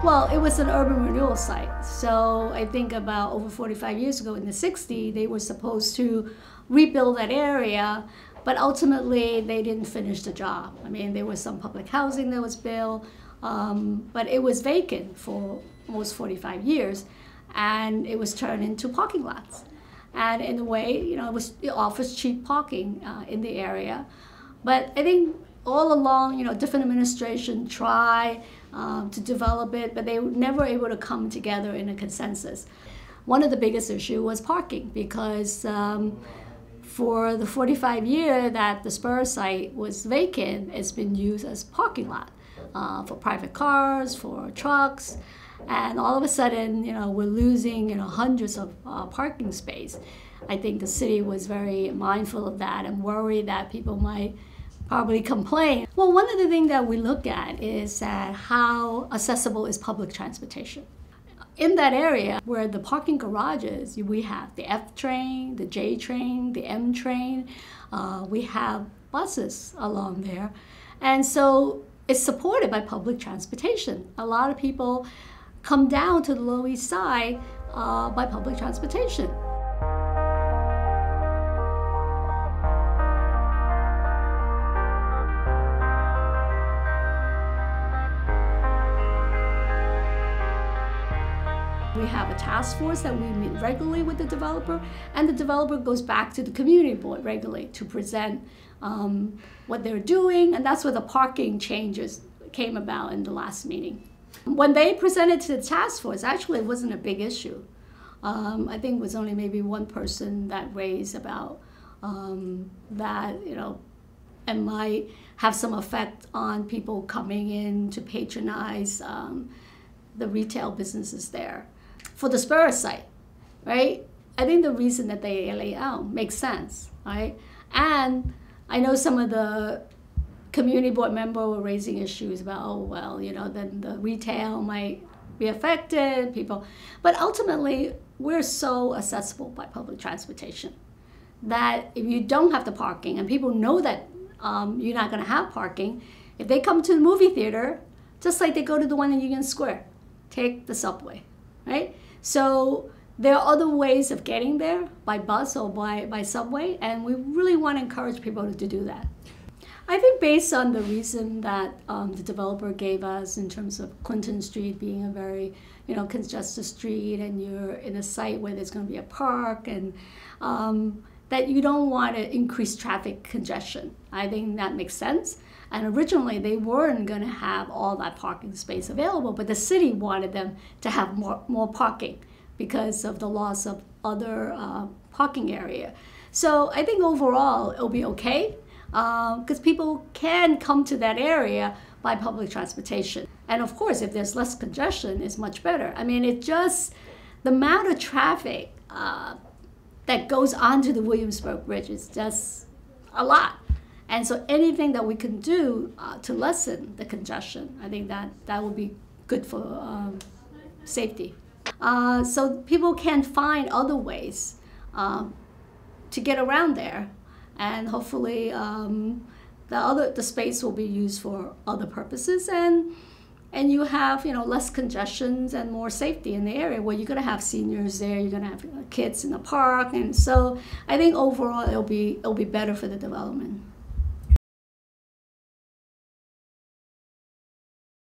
Well, it was an urban renewal site. So I think about over 45 years ago in the 60s, they were supposed to rebuild that area, but ultimately they didn't finish the job. I mean, there was some public housing that was built, but it was vacant for almost 45 years, and it was turned into parking lots. And in a way, it offers cheap parking in the area. But I think all along, different administrations try to develop it, but they were never able to come together in a consensus. One of the biggest issues was parking, because for the 45 years that the Spur site was vacant, it's been used as parking lot for private cars, for trucks, and all of a sudden, we're losing, hundreds of parking space. I think the city was very mindful of that and worried that people might probably complain. Well, one of the things that we look at is that how accessible is public transportation. In that area where the parking garages, we have the F train, the J train, the M train. We have buses along there. And so it's supported by public transportation. A lot of people come down to the Lower East Side by public transportation. We have a task force that we meet regularly with the developer, and the developer goes back to the community board regularly to present what they're doing, and that's where the parking changes came about in the last meeting. When they presented to the task force, actually it wasn't a big issue. I think it was only maybe one person that raised about that, it might have some effect on people coming in to patronize the retail businesses there. For the Spur site, right? I think the reason that they lay out makes sense, right? And I know some of the community board members were raising issues about, oh, well, then the retail might be affected, people. But ultimately, we're so accessible by public transportation that if you don't have the parking, and people know that you're not going to have parking, if they come to the movie theater, just like they go to the one in Union Square, take the subway, right? So there are other ways of getting there by bus or by subway, and we really want to encourage people to do that. I think based on the reason that the developer gave us in terms of Clinton Street being a very congested street, and you're in a site where there's going to be a park, and that you don't want to increase traffic congestion. I think that makes sense. And originally they weren't going to have all that parking space available, but the city wanted them to have more parking because of the loss of other parking area. So I think overall it'll be okay because people can come to that area by public transportation. And of course, if there's less congestion, it's much better. I mean, the amount of traffic that goes onto the Williamsburg Bridge is just a lot. And so anything that we can do to lessen the congestion, I think that would be good for safety. So people can find other ways to get around there, and hopefully the space will be used for other purposes, and you have less congestions and more safety in the area where you're going to have seniors there, you're going to have kids in the park, and so I think overall it'll be better for the development.